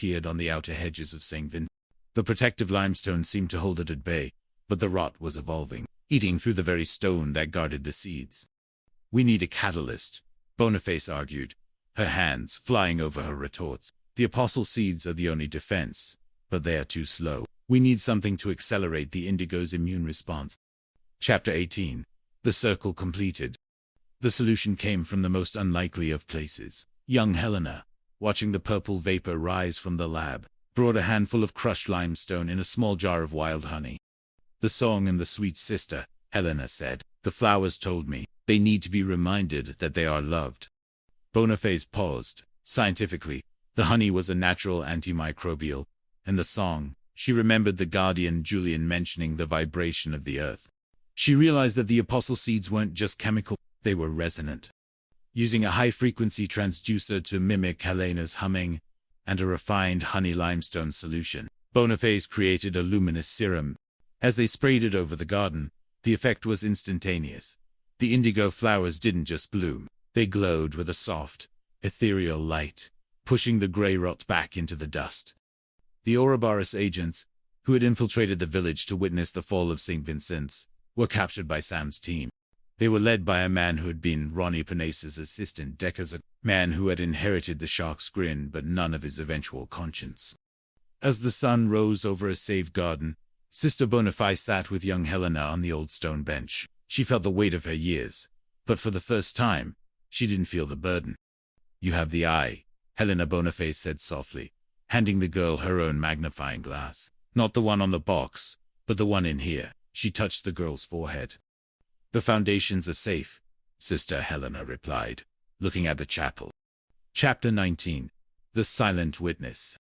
appeared on the outer hedges of St. Vincent. The protective limestone seemed to hold it at bay, but the rot was evolving, eating through the very stone that guarded the seeds. "We need a catalyst," Boniface argued, her hands flying over her retorts. "The apostle seeds are the only defense, but they are too slow. We need something to accelerate the indigo's immune response." Chapter 18. The Circle Completed. The solution came from the most unlikely of places. Young Helena, watching the purple vapor rise from the lab, brought a handful of crushed limestone in a small jar of wild honey. "The song and the sweet sister," Helena said. "The flowers told me. They need to be reminded that they are loved." Boniface paused. Scientifically, the honey was a natural antimicrobial, and the song, she remembered the guardian Julian mentioning the vibration of the earth. She realized that the apostle seeds weren't just chemical, they were resonant. Using a high-frequency transducer to mimic Helena's humming, and a refined honey limestone solution, Boniface created a luminous serum. As they sprayed it over the garden, the effect was instantaneous. The indigo flowers didn't just bloom, they glowed with a soft, ethereal light, pushing the gray rot back into the dust. The Ouroboros agents, who had infiltrated the village to witness the fall of St. Vincent's, were captured by Sam's team. They were led by a man who had been Ronnie Panace's assistant decades ago, a man who had inherited the shark's grin but none of his eventual conscience. As the sun rose over a saved garden, Sister Boniface sat with young Helena on the old stone bench. She felt the weight of her years, but for the first time, she didn't feel the burden. "You have the eye," Helena Boniface said softly, handing the girl her own magnifying glass. "Not the one on the box, but the one in here." She touched the girl's forehead. "The foundations are safe," Sister Helena replied, looking at the chapel. Chapter 19. The Silent Witness.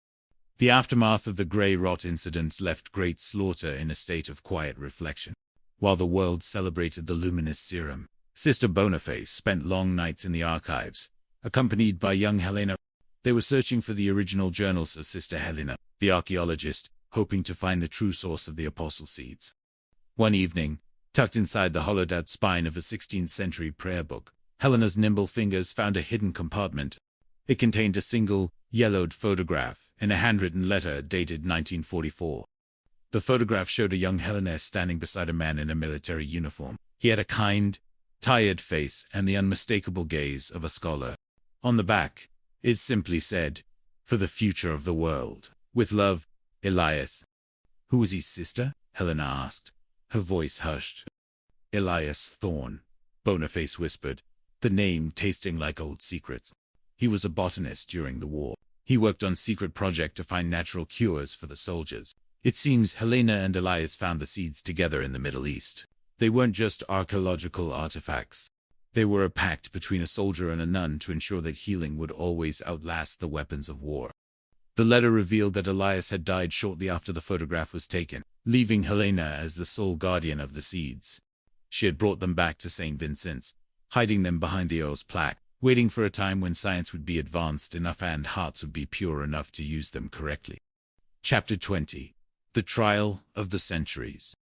The aftermath of the Grey Rot incident left Great Slaughter in a state of quiet reflection. While the world celebrated the luminous serum, Sister Boniface spent long nights in the archives, accompanied by young Helena. They were searching for the original journals of Sister Helena, the archaeologist, hoping to find the true source of the apostle seeds. One evening, tucked inside the hollowed-out spine of a 16th-century prayer book, Helena's nimble fingers found a hidden compartment. It contained a single, yellowed photograph and a handwritten letter dated 1944. The photograph showed a young Helena standing beside a man in a military uniform. He had a kind, tired face and the unmistakable gaze of a scholar. On the back, it simply said, "For the future of the world. With love, Elias." "Who was his sister?" Helena asked, her voice hushed. "Elias Thorne," Boniface whispered, the name tasting like old secrets. "He was a botanist during the war. He worked on secret project to find natural cures for the soldiers. It seems Helena and Elias found the seeds together in the Middle East. They weren't just archaeological artifacts. They were a pact between a soldier and a nun to ensure that healing would always outlast the weapons of war." The letter revealed that Elias had died shortly after the photograph was taken, leaving Helena as the sole guardian of the seeds. She had brought them back to St. Vincent's, hiding them behind the Earl's plaque, waiting for a time when science would be advanced enough and hearts would be pure enough to use them correctly. Chapter 20. The Trial of the Centuries.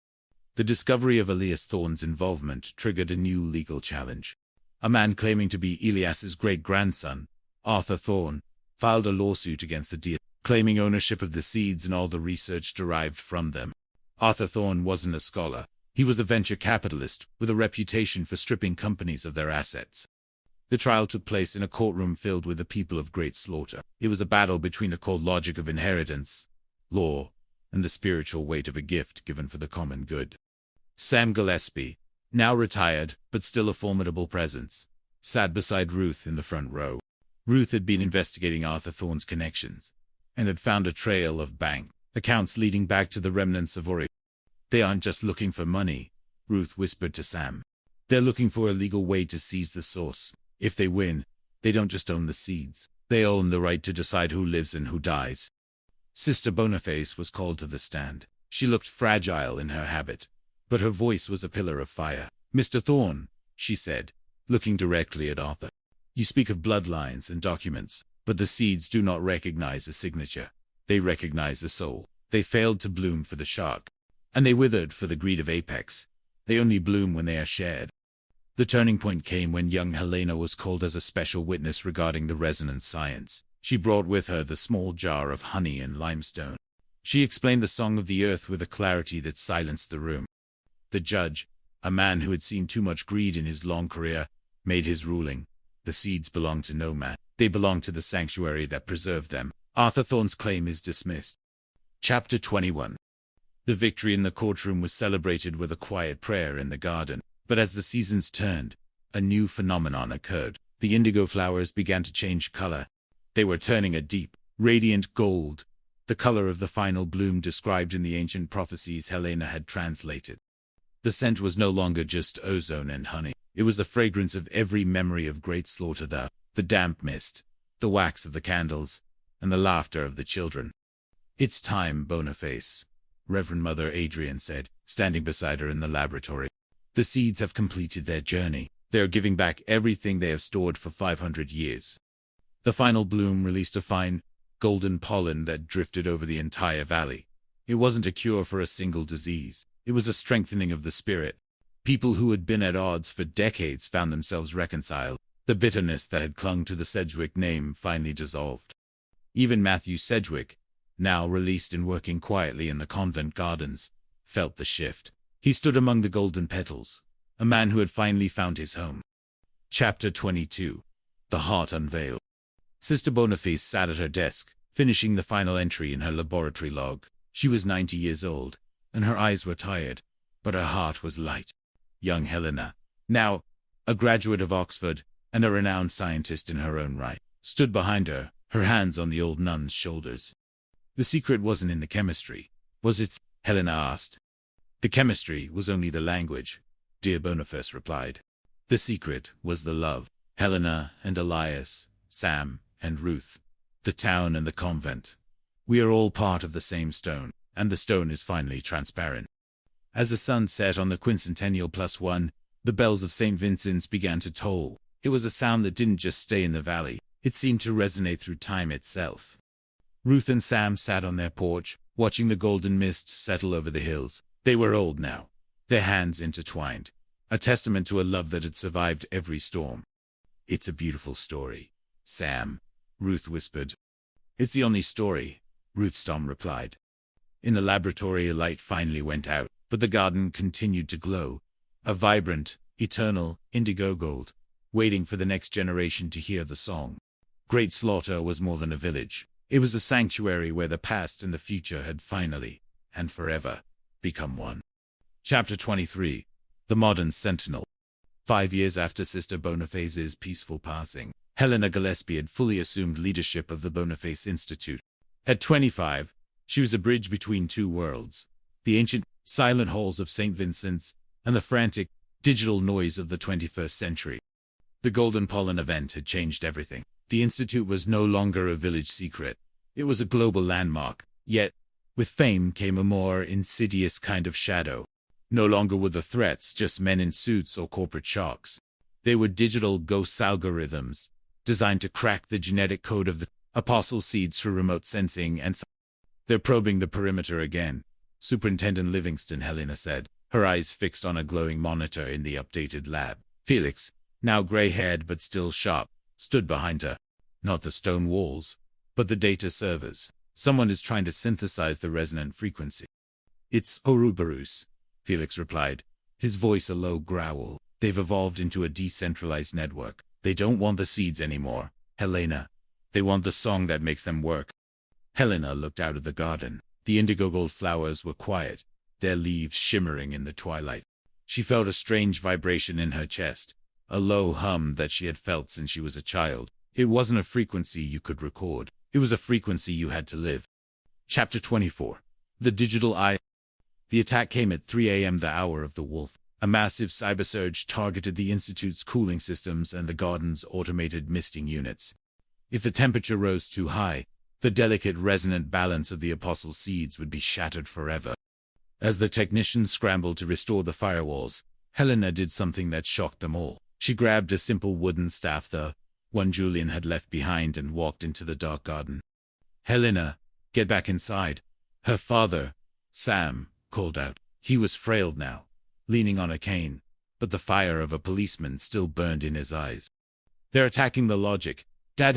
The discovery of Elias Thorne's involvement triggered a new legal challenge. A man claiming to be Elias's great-grandson, Arthur Thorne, filed a lawsuit against the deity, claiming ownership of the seeds and all the research derived from them. Arthur Thorne wasn't a scholar. He was a venture capitalist with a reputation for stripping companies of their assets. The trial took place in a courtroom filled with the people of Great Slaughter. It was a battle between the cold logic of inheritance, law, and the spiritual weight of a gift given for the common good. Sam Gillespie, now retired but still a formidable presence, sat beside Ruth in the front row. Ruth had been investigating Arthur Thorne's connections, and had found a trail of bank accounts leading back to the remnants of Ori. "They aren't just looking for money," Ruth whispered to Sam. "They're looking for a legal way to seize the source. If they win, they don't just own the seeds. They own the right to decide who lives and who dies." Sister Boniface was called to the stand. She looked fragile in her habit, but her voice was a pillar of fire. "Mr. Thorne," she said, looking directly at Arthur, "you speak of bloodlines and documents, but the seeds do not recognize a signature. They recognize a soul. They failed to bloom for the shark, and they withered for the greed of Apex. They only bloom when they are shared." The turning point came when young Helena was called as a special witness regarding the resonance science. She brought with her the small jar of honey and limestone. She explained the song of the earth with a clarity that silenced the room. The judge, a man who had seen too much greed in his long career, made his ruling. The seeds belong to no man. They belong to the sanctuary that preserved them. Arthur Thorne's claim is dismissed. Chapter 21. The victory in the courtroom was celebrated with a quiet prayer in the garden. But as the seasons turned, a new phenomenon occurred. The indigo flowers began to change color. They were turning a deep, radiant gold, the color of the final bloom described in the ancient prophecies Helena had translated. The scent was no longer just ozone and honey. It was the fragrance of every memory of great slaughter, the damp mist, the wax of the candles, and the laughter of the children. "It's time, Boniface," Reverend Mother Adrian said, standing beside her in the laboratory. "The seeds have completed their journey. They are giving back everything they have stored for 500 years. The final bloom released a fine, golden pollen that drifted over the entire valley. It wasn't a cure for a single disease. It was a strengthening of the spirit. People who had been at odds for decades found themselves reconciled. The bitterness that had clung to the Sedgwick name finally dissolved. Even Matthew Sedgwick, now released and working quietly in the convent gardens, felt the shift. He stood among the golden petals, a man who had finally found his home. Chapter 22. The Heart Unveiled. Sister Boniface sat at her desk, finishing the final entry in her laboratory log. She was 90 years old, and her eyes were tired, but her heart was light. Young Helena, now a graduate of Oxford and a renowned scientist in her own right, stood behind her, her hands on the old nun's shoulders. "The secret wasn't in the chemistry, was it?" Helena asked. "The chemistry was only the language," dear Boniface replied. "The secret was the love. Helena and Elias, Sam and Ruth, the town and the convent. We are all part of the same stone, and the stone is finally transparent." As the sun set on the quincentennial +1, the bells of St. Vincent's began to toll. It was a sound that didn't just stay in the valley. It seemed to resonate through time itself. Ruth and Sam sat on their porch, watching the golden mist settle over the hills. They were old now, their hands intertwined, a testament to a love that had survived every storm. "It's a beautiful story, Sam," Ruth whispered. "It's the only story," Ruth's Tom replied. In the laboratory, a light finally went out, but the garden continued to glow, a vibrant, eternal, indigo gold, waiting for the next generation to hear the song. Great Slaughter was more than a village. It was a sanctuary where the past and the future had finally, and forever, become one. Chapter 23. The Modern Sentinel. 5 years after Sister Boniface's peaceful passing, Helena Gillespie had fully assumed leadership of the Boniface Institute. At 25, she was a bridge between two worlds, the ancient, silent halls of St. Vincent's and the frantic, digital noise of the 21st century. The Golden Pollen event had changed everything. The Institute was no longer a village secret. It was a global landmark. Yet, with fame came a more insidious kind of shadow. No longer were the threats just men in suits or corporate sharks. They were digital ghost algorithms, designed to crack the genetic code of the apostle seeds through remote sensing and "They're probing the perimeter again," Superintendent Livingston, Helena said, her eyes fixed on a glowing monitor in the updated lab. Felix, now gray-haired but still sharp, stood behind her. Not the stone walls, but the data servers. "Someone is trying to synthesize the resonant frequency." "It's Ouroboros," Felix replied, his voice a low growl. "They've evolved into a decentralized network. They don't want the seeds anymore, Helena. They want the song that makes them work." Helena looked out of the garden. The indigo gold flowers were quiet, their leaves shimmering in the twilight. She felt a strange vibration in her chest, a low hum that she had felt since she was a child. It wasn't a frequency you could record. It was a frequency you had to live. Chapter 24. The Digital Eye. The attack came at 3 a.m., the hour of the wolf. A massive cyber surge targeted the Institute's cooling systems and the garden's automated misting units. If the temperature rose too high, the delicate resonant balance of the apostle seeds would be shattered forever. As the technicians scrambled to restore the firewalls, Helena did something that shocked them all. She grabbed a simple wooden staff, the one Julian had left behind, and walked into the dark garden. "Helena, get back inside," her father, Sam, called out. He was frail now, leaning on a cane, but the fire of a policeman still burned in his eyes. "They're attacking the logic, Dad."